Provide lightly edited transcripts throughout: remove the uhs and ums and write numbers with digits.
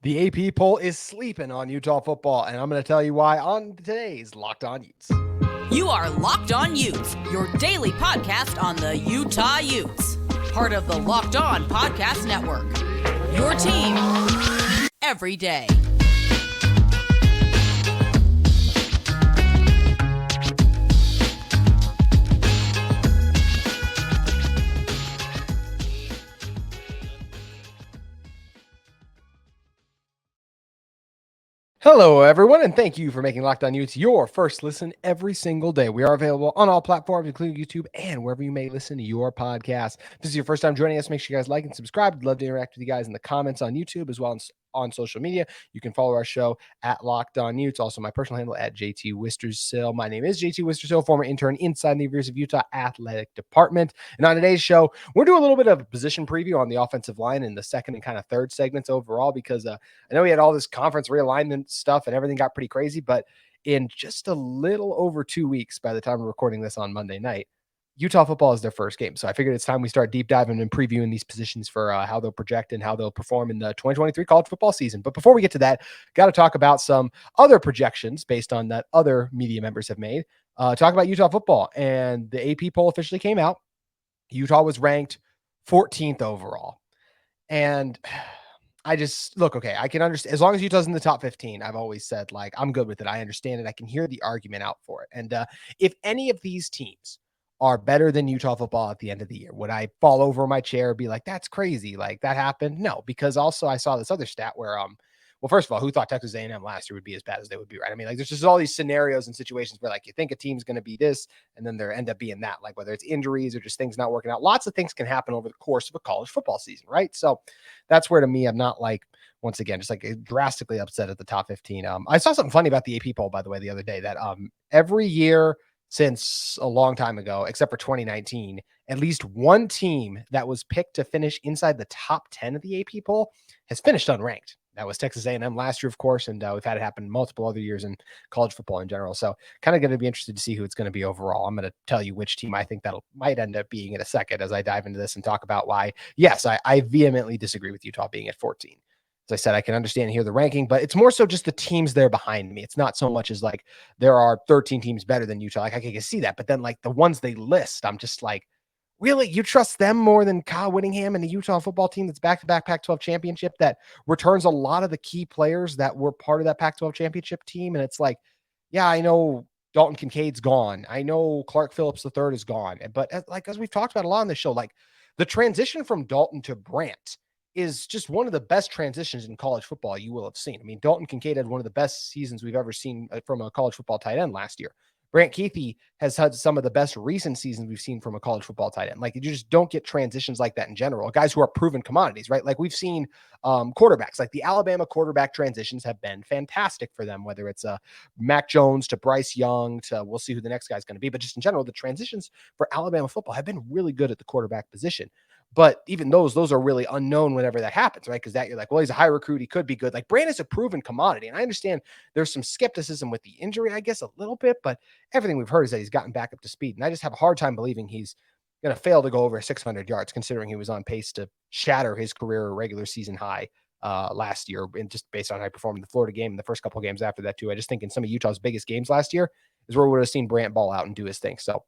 The AP poll is sleeping on Utah football, and I'm going to tell you why on today's Locked On Utes. You are Locked On Utes, your daily podcast on the Utah Utes. Part of the Locked On Podcast Network. Your team every day. Hello, everyone, and thank you for making Locked On Utes your first listen every single day. We are available on all platforms, including YouTube and wherever you may listen to your podcast. If this is your first time joining us, make sure you guys like and subscribe. I'd love to interact with you guys in the comments on YouTube as well as on social media. You can follow our show at Locked On Utes. Also, my personal handle at JT Wistcill. My name is JT Wistcill, former intern inside the University of Utah Athletic Department. And on today's show, we're doing a little bit of a position preview on the offensive line in the second and kind of third segments overall, because I know we had all this conference realignment stuff and everything got pretty crazy, but in just a little over 2 weeks, by the time we're recording this on Monday night, Utah football is their first game. So I figured it's time we start deep diving and previewing these positions for how they'll project and how they'll perform in the 2023 college football season. But before we get to that, got to talk about some other projections based on that other media members have made. Talk about Utah football. And the AP poll officially came out. Utah was ranked 14th overall. And I just look, okay, I can understand as long as Utah's in the top 15. I've always said, like, I'm good with it. I understand it. I can hear the argument out for it. And if any of these teams are better than Utah football at the end of the year, would I fall over my chair and be like, that's crazy, like that happened? No, because also I saw this other stat where well, first of all, who thought Texas A&M last year would be as bad as they would be, right? I mean, like, there's just all these scenarios and situations where, like, you think a team's going to be this, and then they end up being that, like whether it's injuries or just things not working out. Lots of things can happen over the course of a college football season, right? So that's where, to me, I'm not like, once again, just like drastically upset at the top 15. I saw something funny about the AP poll, by the way, the other day, that every year since a long time ago, except for 2019, at least one team that was picked to finish inside the top 10 of the AP poll has finished unranked. That was Texas A&M last year, of course, and we've had it happen multiple other years in college football in general. So kind of going to be interested to see who it's going to be overall. I'm going to tell you which team I think that might end up being in a second as I dive into this and talk about why, yes, I vehemently disagree with Utah being at 14. As I said, I can understand and hear the ranking, but it's more so just the teams there behind me. It's not so much as like there are 13 teams better than Utah. Like, I can see that, but then like the ones they list, I'm just like, really? You trust them more than Kyle Whittgham and the Utah football team that's back-to-back Pac-12 championship that returns a lot of the key players that were part of that Pac-12 championship team? And it's like, yeah, I know Dalton Kincaid's gone. I know Clark Phillips III is gone. But like, as we've talked about a lot on the show, like the transition from Dalton to Brant is just one of the best transitions in college football you will have seen. I mean, Dalton Kincaid had one of the best seasons we've ever seen from a college football tight end last year. Brant Kuithe has had some of the best recent seasons we've seen from a college football tight end. Like, you just don't get transitions like that in general. Guys who are proven commodities, right? Like, we've seen quarterbacks, like the Alabama quarterback transitions have been fantastic for them, whether it's Mac Jones to Bryce Young to, we'll see who the next guy's going to be. But just in general, the transitions for Alabama football have been really good at the quarterback position. But even those are really unknown whenever that happens, right? Because that you're like, well, he's a high recruit. He could be good. Like, Brant is a proven commodity. And I understand there's some skepticism with the injury, I guess, a little bit, but everything we've heard is that he's gotten back up to speed. And I just have a hard time believing he's going to fail to go over 600 yards, considering he was on pace to shatter his career regular season high last year. And just based on how he performed in the Florida game and the first couple of games after that too. I just think in some of Utah's biggest games last year is where we would have seen Brant ball out and do his thing. So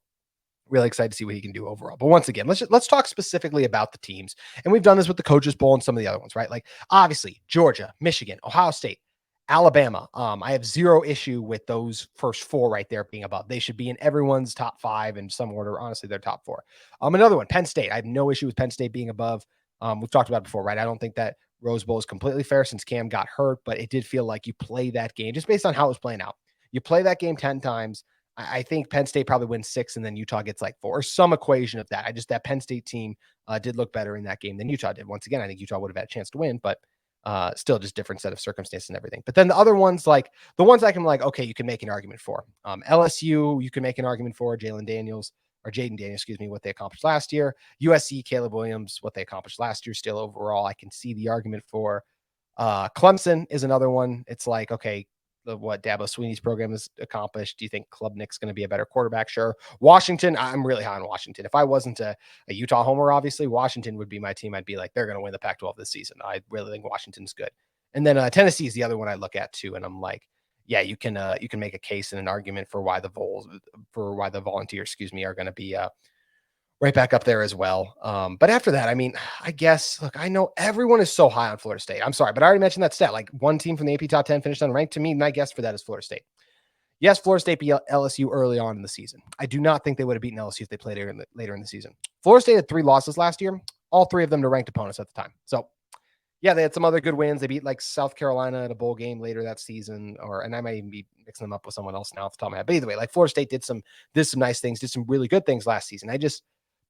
really excited to see what he can do overall. But once again, let's talk specifically about the teams. And we've done this with the Coaches Bowl and some of the other ones, right? Like, obviously, Georgia, Michigan, Ohio State, Alabama. I have zero issue with those first four right there being above. They should be in everyone's top five in some order. Honestly, they're top four. Another one, Penn State. I have no issue with Penn State being above. We've talked about it before, right? I don't think that Rose Bowl is completely fair since Cam got hurt, but it did feel like you play that game just based on how it was playing out. You play that game 10 times. I think Penn State probably wins 6 and then Utah gets like 4 or some equation of that. That Penn State team did look better in that game than Utah did. Once again, I think Utah would have had a chance to win, but still just different set of circumstances and everything. But then the other ones, like the ones I can like, okay, you can make an argument for. LSU, you can make an argument for Jaden Daniels, what they accomplished last year. USC, Caleb Williams, what they accomplished last year still overall. I can see the argument for. Clemson is another one. It's like, okay, what Dabo Swinney's program has accomplished. Do you think Klubnik's going to be a better quarterback? Sure. Washington, I'm really high on Washington. If I wasn't a Utah homer, obviously, Washington would be my team. I'd be like, they're going to win the Pac-12 this season. I really think Washington's good. And then Tennessee is the other one I look at too. And I'm like, yeah, you can make a case and an argument for why the Volunteers, are going to be right back up there as well. But after that, I mean, I guess, look, I know everyone is so high on Florida State. I'm sorry, but I already mentioned that stat. Like one team from the AP top 10 finished unranked. To me, my guess for that is Florida State. Yes, Florida State beat LSU early on in the season. I do not think they would have beaten LSU if they played later in the season. Florida State had 3 losses last year, all 3 of them to ranked opponents at the time. So, yeah, they had some other good wins. They beat like South Carolina at a bowl game later that season, and I might even be mixing them up with someone else now off the top of my head. But either way, like Florida State did some nice things, did some really good things last season.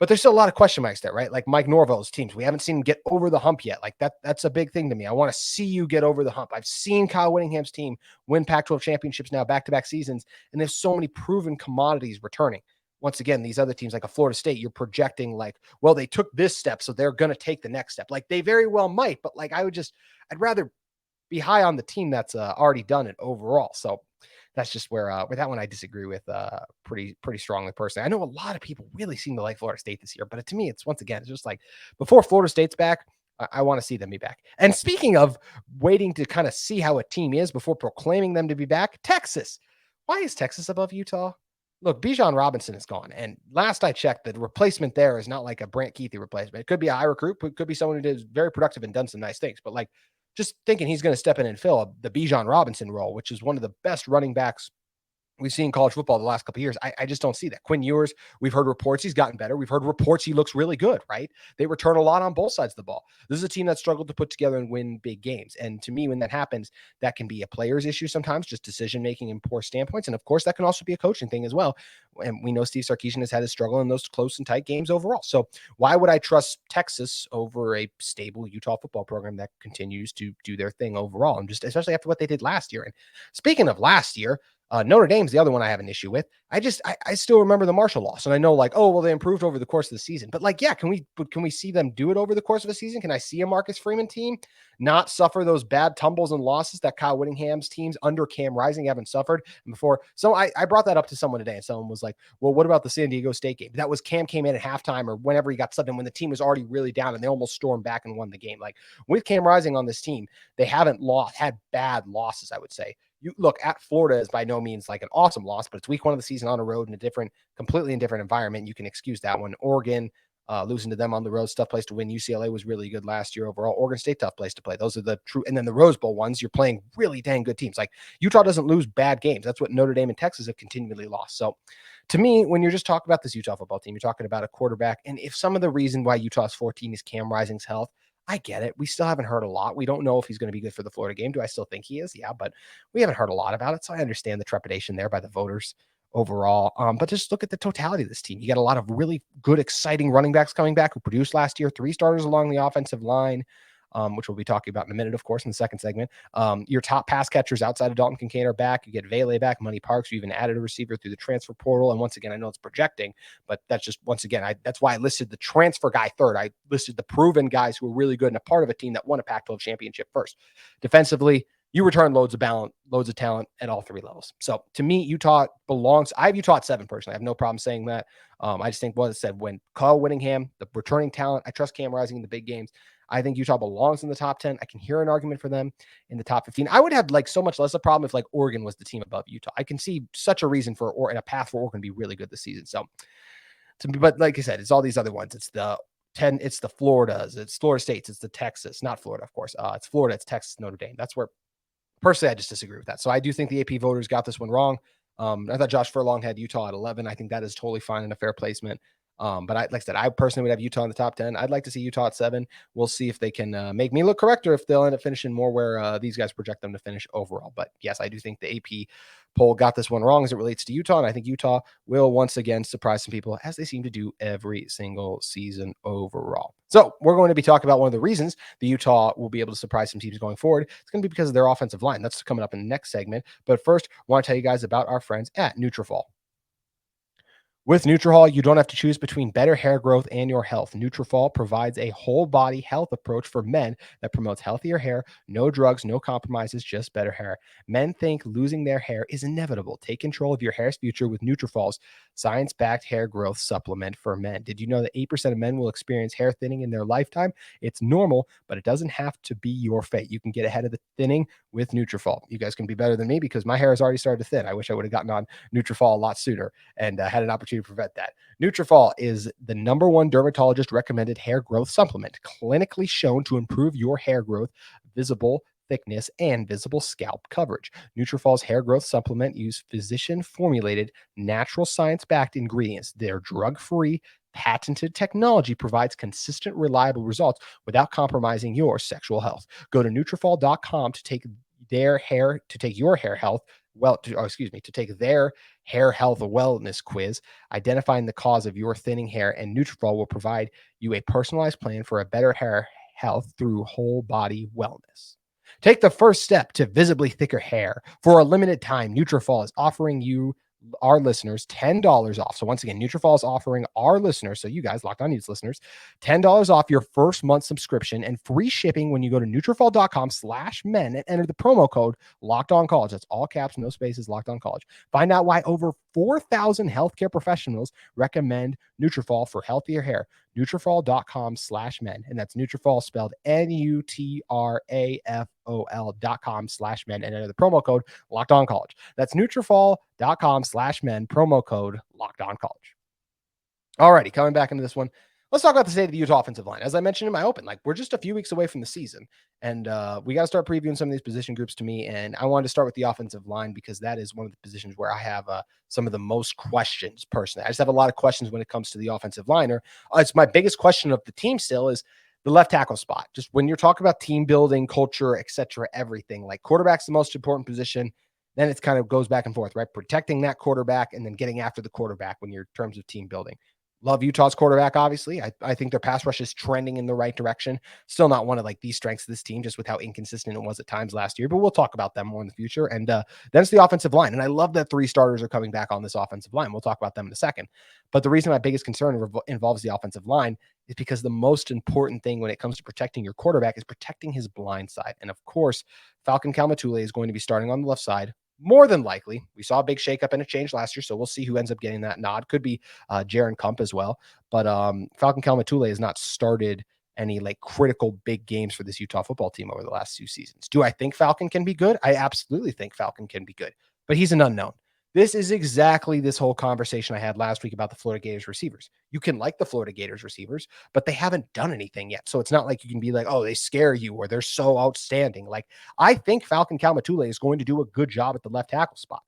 But there's still a lot of question marks there, right? Like Mike Norvell's teams. We haven't seen him get over the hump yet. Like that's a big thing to me. I want to see you get over the hump. I've seen Kyle Whittingham's team win Pac-12 championships now back-to-back seasons, and there's so many proven commodities returning. Once again, these other teams like a Florida State, you're projecting like, well, they took this step, so they're going to take the next step. Like they very well might, but like I'd rather be high on the team that's already done it overall. So that's just where with that one I disagree with pretty strongly personally. I know a lot of people really seem to like Florida State this year, but to me, it's once again, it's just like before Florida State's back, I want to see them be back. And speaking of waiting to kind of see how a team is before proclaiming them to be back, Texas. Why is Texas above Utah? Look, Bijan Robinson is gone. And last I checked, the replacement there is not like a Brant Keithy replacement. It could be a high recruit, it could be someone who is very productive and done some nice things. But like just thinking he's going to step in and fill the Bijan Robinson role, which is one of the best running backs we've seen college football the last couple of years. I just don't see that. Quinn Ewers, we've heard reports he's gotten better. We've heard reports he looks really good, right? They return a lot on both sides of the ball. This is a team that struggled to put together and win big games. And to me, when that happens, that can be a player's issue sometimes, just decision-making and poor standpoints. And of course, that can also be a coaching thing as well. And we know Steve Sarkisian has had a struggle in those close and tight games overall. So why would I trust Texas over a stable Utah football program that continues to do their thing overall? And just especially after what they did last year. And speaking of last year, Notre Dame's the other one I have an issue with. I still remember the Marshall loss, and I know like, oh, well, they improved over the course of the season. But like, yeah, can we see them do it over the course of a season? Can I see a Marcus Freeman team not suffer those bad tumbles and losses that Kyle Whittingham's teams under Cam Rising haven't suffered before? So I brought that up to someone today, and someone was like, well, what about the San Diego State game? That was Cam came in at halftime or whenever he got subbed in when the team was already really down, and they almost stormed back and won the game. Like with Cam Rising on this team, they haven't had bad losses, I would say. You look at Florida is by no means like an awesome loss, but it's week 1 of the season on the road in a completely different environment. You can excuse that one. Oregon, losing to them on the road, tough place to win. UCLA was really good last year overall. Oregon State, tough place to play. Those are the true. And then the Rose Bowl ones, you're playing really dang good teams. Like Utah doesn't lose bad games. That's what Notre Dame and Texas have continually lost. So to me, when you're just talking about this Utah football team, you're talking about a quarterback. And if some of the reason why Utah's 14 is Cam Rising's health, I get it. We still haven't heard a lot. We don't know if he's going to be good for the Florida game. Do I still think he is? Yeah, but we haven't heard a lot about it. So I understand the trepidation there by the voters overall. But just look at the totality of this team. You got a lot of really good, exciting running backs coming back who produced last year, 3 starters along the offensive line. Which we'll be talking about in a minute, of course, in the second segment. Your top pass catchers outside of Dalton Kincaid are back. You get Vele back, Money Parks. You even added a receiver through the transfer portal. And once again, I know it's projecting, but that's just, once again, that's why I listed the transfer guy third. I listed the proven guys who are really good and a part of a team that won a Pac-12 championship first. Defensively, you return loads of talent at all 3 levels. So to me, Utah belongs. I have Utah at 7 personally. I have no problem saying that. I just think what it said when Kyle Whittingham, the returning talent, I trust Cam Rising in the big games. I think Utah belongs in the top 10. I can hear an argument for them in the top 15. I would have like so much less a problem if like Oregon was the team above Utah. I can see such a reason for and a path for Oregon to be really good this season. So but like I said, it's all these other ones. It's the Floridas, it's Florida States, it's the Texas, not Florida, of course. It's Florida, it's Texas, Notre Dame. That's where personally I just disagree with that. So I do think the AP voters got this one wrong. I thought Josh Furlong had Utah at 11. I think that is totally fine and a fair placement. But like I said, I personally would have Utah in the top 10. I'd like to see Utah at 7. We'll see if they can make me look correct or if they'll end up finishing more where these guys project them to finish overall. But yes, I do think the AP poll got this one wrong as it relates to Utah. And I think Utah will once again surprise some people as they seem to do every single season overall. So we're going to be talking about one of the reasons the Utah will be able to surprise some teams going forward. It's going to be because of their offensive line. That's coming up in the next segment. But first, I want to tell you guys about our friends at Nutrafol. With Nutrafol, you don't have to choose between better hair growth and your health. Nutrafol provides a whole body health approach for men that promotes healthier hair, no drugs, no compromises, just better hair. Men think losing their hair is inevitable. Take control of your hair's future with Nutrafol's science-backed hair growth supplement for men. Did you know that 8% of men will experience hair thinning in their lifetime? It's normal, but it doesn't have to be your fate. You can get ahead of the thinning with Nutrafol. You guys can be better than me because my hair has already started to thin. I wish I would have gotten on Nutrafol a lot sooner and had an opportunity to prevent that. Nutrafol is the #1 dermatologist recommended hair growth supplement, clinically shown to improve your hair growth, visible thickness, and visible scalp coverage. Nutrafol's hair growth supplement use physician-formulated, natural science-backed ingredients. They're drug-free, patented technology provides consistent, reliable results without compromising your sexual health. Go to Nutrafol.com to take their hair to take your hair health to take their hair health wellness quiz, identifying the cause of your thinning hair, and Nutrafol will provide you a personalized plan for a better hair health through whole body wellness. Take the first step to visibly thicker hair. For a limited time, Nutrafol is offering you, our listeners, $10 off. So once again, Nutrafol is offering our listeners, so you guys, Locked On Utes listeners, $10 off your first month subscription and free shipping when you go to Nutrafol.com/men and enter the promo code Locked On College. That's all caps, no spaces, Locked On College. Find out why over 4,000 healthcare professionals recommend Nutrafol for healthier hair. Nutrafol.com/men. And that's Nutrafol spelled Nutrafol.com/men and enter the promo code Locked On College. That's Nutrafol.com/men, promo code Locked On College. Alrighty, coming back into this one. Let's talk about the state of the Utah offensive line. As I mentioned in my open, we're just a few weeks away from the season, and we got to start previewing some of these position groups to me. And I wanted to start with the offensive line because that is one of the positions where I have some of the most questions personally. I just have a lot of questions when it comes to the offensive line. It's my biggest question of the team still is the left tackle spot. Just when you're talking about team building, culture, etc., everything, like quarterback's the most important position. Then it kind of goes back and forth, right? Protecting that quarterback and then getting after the quarterback when you're in terms of team building. Love Utah's quarterback, obviously. I think their pass rush is trending in the right direction. Still not one of the strengths of this team, just with how inconsistent it was at times last year. But we'll talk about them more in the future. And then it's the offensive line. And I love that 3 starters are coming back on this offensive line. We'll talk about them in a second. But the reason my biggest concern involves the offensive line is because the most important thing when it comes to protecting your quarterback is protecting his blind side. And of course, Falcon Kaumatule is going to be starting on the left side. More than likely, we saw a big shakeup and a change last year, so we'll see who ends up getting that nod. Could be Jaron Kump as well, but Falcon Kaumatule has not started any critical big games for this Utah football team over the last 2 seasons. Do I think Falcon can be good? I absolutely think Falcon can be good, but he's an unknown. This is exactly this whole conversation I had last week about the Florida Gators receivers. You can like the Florida Gators receivers, but they haven't done anything yet. So it's not like you can be like, oh, they scare you or they're so outstanding. I think Falcon Kaumatule is going to do a good job at the left tackle spot.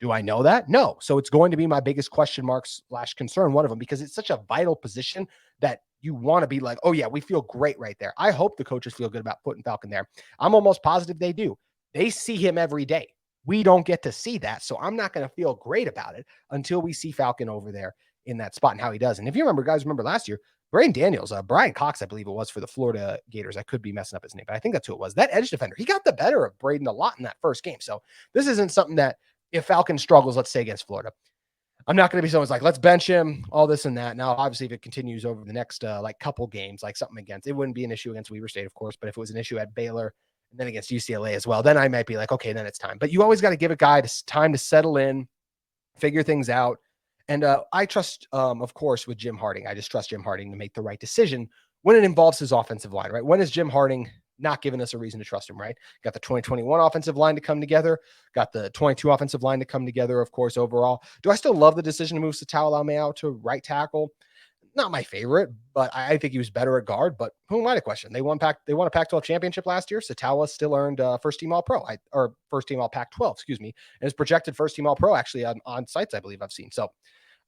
Do I know that? No. So it's going to be my biggest question mark / concern, one of them, because it's such a vital position that you want to be like, oh yeah, we feel great right there. I hope the coaches feel good about putting Falcon there. I'm almost positive they do. They see him every day. We don't get to see that. So I'm not going to feel great about it until we see Falcon over there in that spot and how he does. And if you remember last year, Brian Cox, I believe it was for the Florida Gators. I could be messing up his name, but I think that's who it was. That edge defender, he got the better of Braden a lot in that first game. So this isn't something that if Falcon struggles, let's say against Florida, I'm not going to be someone's like, let's bench him, all this and that. Now, obviously, if it continues over the next couple games, something against, it wouldn't be an issue against Weber State, of course, but if it was an issue at Baylor, and then against UCLA as well, then I might be like, okay, then it's time. But you always got to give a guy time to settle in, figure things out. And I trust, of course, with Jim Harding. I just trust Jim Harding to make the right decision when it involves his offensive line, right? When is Jim Harding not giving us a reason to trust him, right? Got the 2021 offensive line to come together. Got the 22 offensive line to come together, of course, overall. Do I still love the decision to move Satao Laumea to right tackle? Not my favorite, but I think he was better at guard. But who am I to question? They won a Pac-12 championship last year. Satawa still earned first team All-Pro, or first team All Pac-12, excuse me, and is projected first team All-Pro actually on sites I believe I've seen. So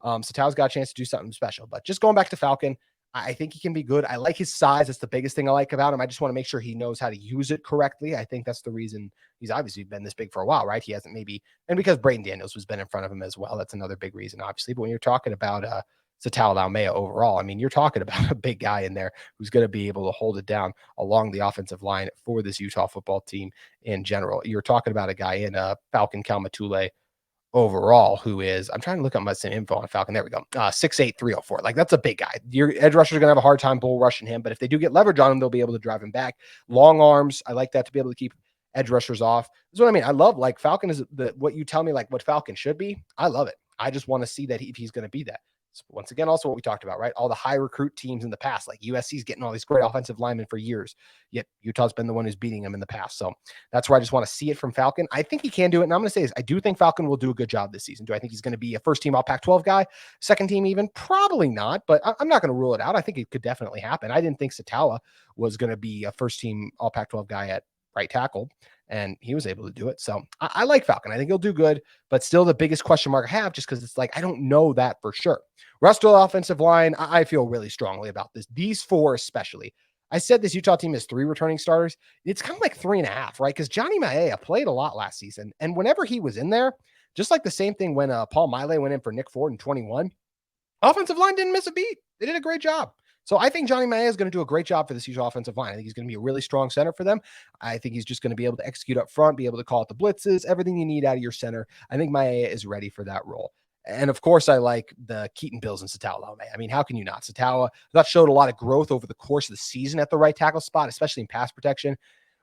Satawa's got a chance to do something special. But just going back to Falcon, I think he can be good. I like his size. That's the biggest thing I like about him. I just want to make sure he knows how to use it correctly. I think that's the reason he's obviously been this big for a while, right? He hasn't and because Braden Daniels has been in front of him as well. That's another big reason, obviously. But when you're talking about Satao Laumea overall, I mean, you're talking about a big guy in there who's going to be able to hold it down along the offensive line for this Utah football team in general. You're talking about a guy in Falcon Kaumatule overall, who is, I'm trying to look up some info on Falcon. There we go. 6'8", 304. Like, that's a big guy. Your edge rushers are going to have a hard time bull rushing him, but if they do get leverage on him, they'll be able to drive him back. Long arms. I like that to be able to keep edge rushers off. That's what I mean. I love, like, Falcon is what you tell me, like, what Falcon should be. I love it. I just want to see that if he's going to be that. So once again, also what we talked about, right? All the high recruit teams in the past, like USC's getting all these great offensive linemen for years, yet Utah's been the one who's beating them in the past. So that's where I just want to see it from Falcon. I think he can do it. And I'm going to say this, I do think Falcon will do a good job this season. Do I think he's going to be a first team all Pac-12 guy? Second team even? Probably not, but I'm not going to rule it out. I think it could definitely happen. I didn't think Satawa was going to be a first team all Pac-12 guy at right tackle, and he was able to do it. So I like Falcon. I think he'll do good, but still the biggest question mark I have, just because it's like, I don't know that for sure. Rest of the offensive line, I feel really strongly about this. These four especially. I said this Utah team has 3 returning starters. It's kind of like 3.5, right? Because Johnny Maea played a lot last season, and whenever he was in there, just like the same thing when Paul Miley went in for Nick Ford in 21, offensive line didn't miss a beat. They did a great job. So I think Johnny Maea is going to do a great job for this Utah offensive line. I think he's going to be a really strong center for them. I think he's just going to be able to execute up front, be able to call out the blitzes, everything you need out of your center. I think Maea is ready for that role. And of course, I like the Keaton Bills and Satawa Laume. I mean, how can you not? Satawa, that showed a lot of growth over the course of the season at the right tackle spot, especially in pass protection.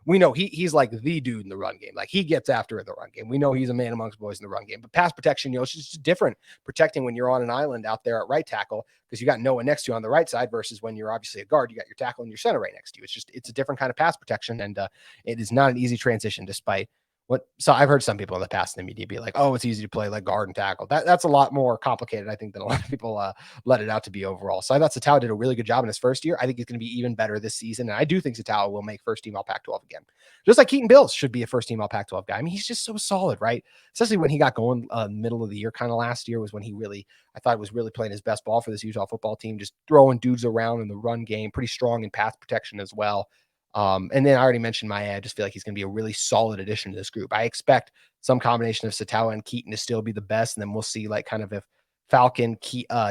We know he's like the dude in the run game. Like, he gets after in the run game. We know he's a man amongst boys in the run game. But pass protection, it's just different protecting when you're on an island out there at right tackle, because you got Noah next to you on the right side versus when you're obviously a guard, you got your tackle and your center right next to you. It's a different kind of pass protection, and it is not an easy transition despite so I've heard some people in the past in the media be like, oh, it's easy to play like guard and tackle. That's a lot more complicated, I think, than a lot of people let it out to be overall. So I thought Satawa did a really good job in his first year. I think he's going to be even better this season. And I do think Satawa will make first team all Pac-12 again. Just like Keaton Bills should be a first team all Pac-12 guy. I mean, he's just so solid, right? Especially when he got going middle of the year, kind of last year was when I thought was really playing his best ball for this Utah football team, just throwing dudes around in the run game, pretty strong in pass protection as well. And then I already mentioned I just feel like he's going to be a really solid addition to this group. I expect some combination of Satawa and Keaton to still be the best. And then we'll see like kind of if Falcon,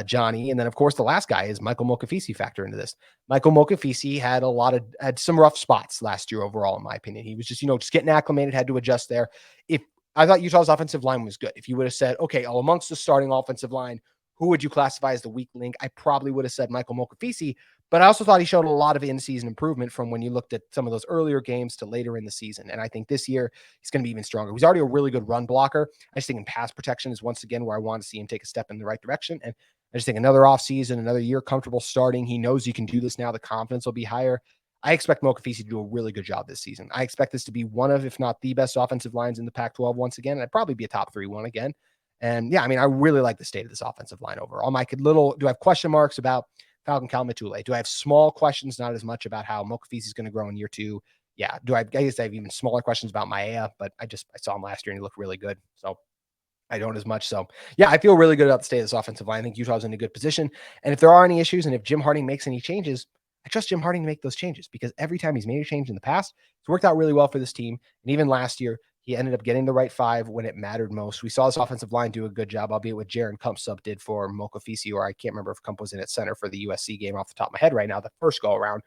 Johnny. And then of course the last guy is Michael Mokafisi factor into this. Michael Mokafisi had some rough spots last year overall, in my opinion. He was just getting acclimated, had to adjust there. If I thought Utah's offensive line was good, if you would have said, okay, amongst the starting offensive line, who would you classify as the weak link? I probably would have said Michael Mokafisi, but I also thought he showed a lot of in-season improvement from when you looked at some of those earlier games to later in the season. And I think this year he's going to be even stronger. He's already a really good run blocker. I just think in pass protection is once again where I want to see him take a step in the right direction. And I just think another offseason, another year comfortable starting. He knows he can do this now. The confidence will be higher. I expect Mokafisi to do a really good job this season. I expect this to be one of, if not the best offensive lines in the Pac-12 once again. And I'd probably be a top 3 one again. And yeah, I mean, I really like the state of this offensive line overall. Do I have question marks about Falcon Kalmatule? Do I have small questions, not as much about how Mokafisi is going to grow in year 2? Yeah. I guess I have even smaller questions about Maea, but I saw him last year and he looked really good. So I don't as much. So yeah, I feel really good about the state of this offensive line. I think Utah's in a good position. And if there are any issues and if Jim Harding makes any changes, I trust Jim Harding to make those changes, because every time he's made a change in the past, it's worked out really well for this team. And even last year, he ended up getting the right 5 when it mattered most. We saw this offensive line do a good job, albeit what Jaron Kump sub did for Mokafisi, or I can't remember if Kump was in at center for the USC game off the top of my head right now, the first go around.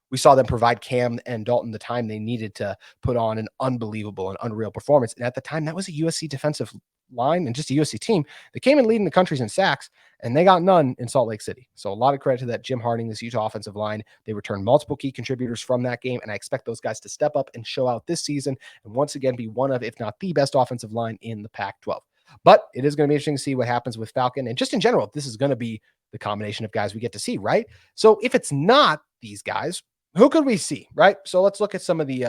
We saw them provide Cam and Dalton the time they needed to put on an unbelievable and unreal performance. And at the time, that was a USC defensive line and just a USC team that came in leading the countries in sacks, and they got none in Salt Lake City. So a lot of credit to that Jim Harding, this Utah offensive line. They returned multiple key contributors from that game, and I expect those guys to step up and show out this season and once again be one of, if not the best offensive line in the Pac-12. But it is going to be interesting to see what happens with Falcon. And just in general, this is going to be the combination of guys we get to see, right? So if it's not these guys, who could we see, right? So let's look at some of the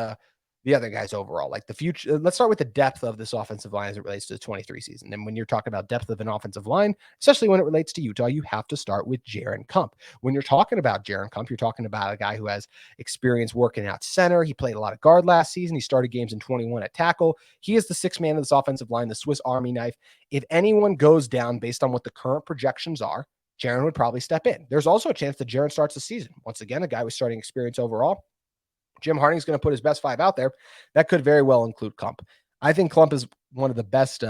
other guys overall, like the future. Let's start with the depth of this offensive line as it relates to the 23 season. And when you're talking about depth of an offensive line, especially when it relates to Utah, you have to start with Jaron Kump. When you're talking about Jaron Kump, you're talking about a guy who has experience working out center. He played a lot of guard last season. He started games in 21 at tackle. He is the 6th man of this offensive line, the Swiss Army knife. If anyone goes down based on what the current projections are, Jaron would probably step in. There's also a chance that Jaron starts the season. Once again, a guy with starting experience overall. Jim Harding's going to put his best 5 out there. That could very well include Kump. I think Kump is one of the best,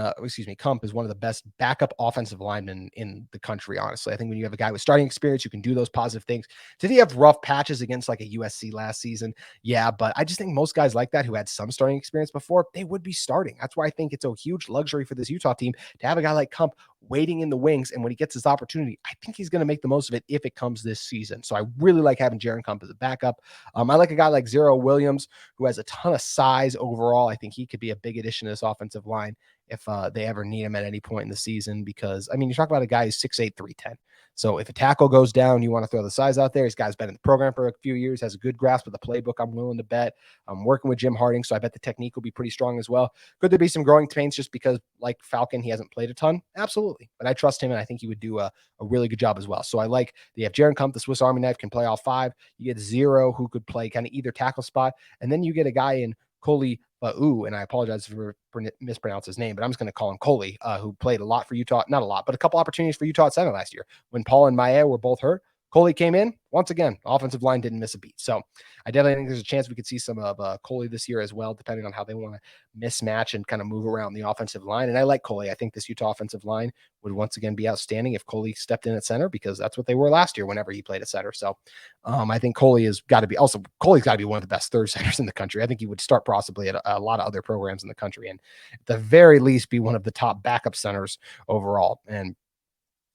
Kump is one of the best backup offensive linemen in the country, honestly. I think when you have a guy with starting experience, you can do those positive things. Did he have rough patches against like a USC last season? Yeah, but I just think most guys like that who had some starting experience before, they would be starting. That's why I think it's a huge luxury for this Utah team to have a guy like Kump waiting in the wings. And when he gets his opportunity, I think he's going to make the most of it if it comes this season. So I really like having Jaron Kump as a backup. I like a guy like Zero Williams, who has a ton of size overall. I think he could be a big addition to this offensive line if they ever need him at any point in the season, because I mean, you talk about a guy who's 6'8", 310. So if a tackle goes down, you want to throw the size out there. This guy's been in the program for a few years, has a good grasp of the playbook. I'm willing to bet. I'm working with Jim Harding, so I bet the technique will be pretty strong as well. Could there be some growing pains just because, like Falcon, he hasn't played a ton? Absolutely. But I trust him, and I think he would do a really good job as well. So I like that you have Jaron Kump, the Swiss Army knife, can play all five. You get Zero, who could play kind of either tackle spot. And then you get a guy in Coley Ba'u, and I apologize for mispronounce his name, but I'm just going to call him Coley, who played a lot for Utah. Not a lot, but a couple opportunities for Utah at center last year. When Paul and Maya were both hurt, Coley came in. Once again, offensive line didn't miss a beat. So I definitely think there's a chance we could see some of Coley this year as well, depending on how they want to mismatch and kind of move around the offensive line. And I like Coley. I think this Utah offensive line would once again be outstanding if Coley stepped in at center, because that's what they were last year whenever he played at center. So I think Coley's got to be one of the best third centers in the country. I think he would start possibly at a lot of other programs in the country, and at the very least be one of the top backup centers overall. And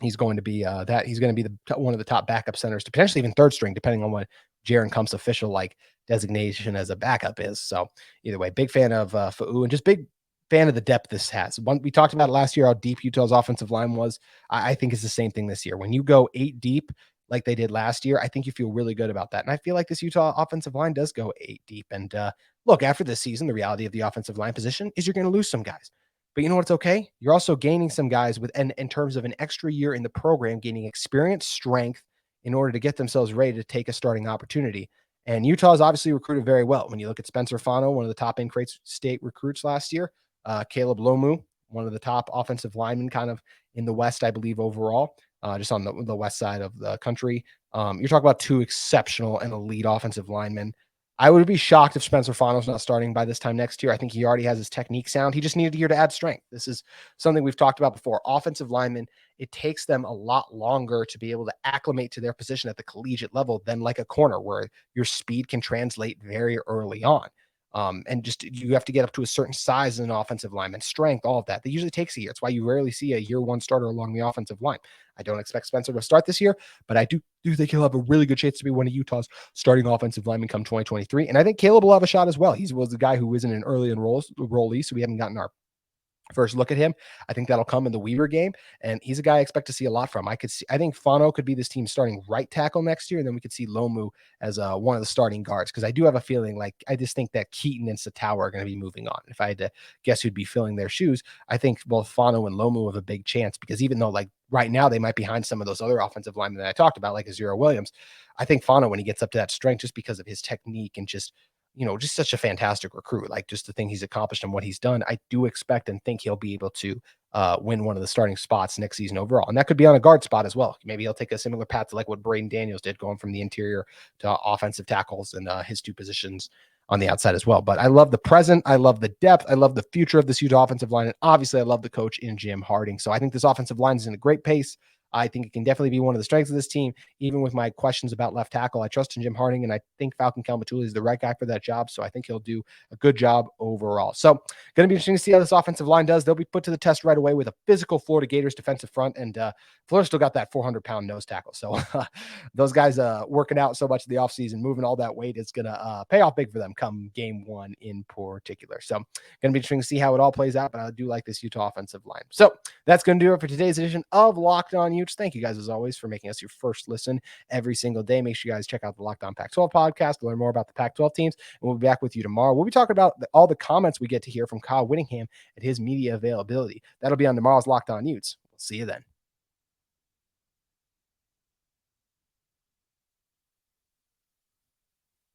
he's going to be one of the top backup centers to potentially even third string, depending on what Jaron Kump's official like designation as a backup is. So either way, big fan of Fa'u, and just big fan of the depth this has. We talked about last year how deep Utah's offensive line was. I think it's the same thing this year. When you go 8 deep like they did last year, I think you feel really good about that. And I feel like this Utah offensive line does go 8 deep. And look, after this season, the reality of the offensive line position is you're going to lose some guys. But you know what's okay? You're also gaining some guys in terms of an extra year in the program, gaining experience, strength in order to get themselves ready to take a starting opportunity. And Utah has obviously recruited very well. When you look at Spencer Fano, one of the top in-crate state recruits last year, Caleb Lomu, one of the top offensive linemen kind of in the West, I believe, overall, just on the west side of the country. You're talking about two exceptional and elite offensive linemen. I would be shocked if Spencer Fano's not starting by this time next year. I think he already has his technique sound. He just needed a year to add strength. This is something we've talked about before. Offensive linemen, it takes them a lot longer to be able to acclimate to their position at the collegiate level than like a corner, where your speed can translate very early on. And just you have to get up to a certain size as an offensive lineman, strength, all of that. That usually takes a year. It's why you rarely see a year one starter along the offensive line. I don't expect Spencer to start this year, but I do think he'll have a really good chance to be one of Utah's starting offensive linemen come 2023. And I think Caleb will have a shot as well. He was the guy who isn't an early enrollee, so we haven't gotten our first look at him. I think that'll come in the Weaver game, and he's a guy I expect to see a lot from. I think Fano could be this team's starting right tackle next year, and then we could see Lomu as one of the starting guards, because I do have a feeling I just think that Keaton and Satawa are going to be moving on. If I had to guess who'd be filling their shoes, I think both Fano and Lomu have a big chance, because even though right now they might be behind some of those other offensive linemen that I talked about, like Azura Williams, I think Fano, when he gets up to that strength, just because of his technique and just such a fantastic recruit, like just the thing he's accomplished and what he's done, I do expect and think he'll be able to win one of the starting spots next season overall. And that could be on a guard spot as well. Maybe he'll take a similar path to like what Braden Daniels did, going from the interior to offensive tackles and his two positions on the outside as well. But I love the present. I love the depth. I love the future of this Utah offensive line. And obviously I love the coach in Jim Harding. So I think this offensive line is in a great pace. I think it can definitely be one of the strengths of this team. Even with my questions about left tackle, I trust in Jim Harding, and I think Falcon Kalmatuli is the right guy for that job. So I think he'll do a good job overall. So going to be interesting to see how this offensive line does. They'll be put to the test right away with a physical Florida Gators defensive front, and Florida still got that 400-pound nose tackle. So those guys working out so much in the offseason, moving all that weight, is going to pay off big for them come game one in particular. So going to be interesting to see how it all plays out, but I do like this Utah offensive line. So that's going to do it for today's edition of Locked On Utes. Thank you guys, as always, for making us your first listen every single day. Make sure you guys check out the Locked On Pac-12 podcast to learn more about the Pac-12 teams, and we'll be back with you tomorrow. We'll be talking about all the comments we get to hear from Kyle Whittgham at his media availability. That'll be on tomorrow's Locked On Utes. We'll see you then.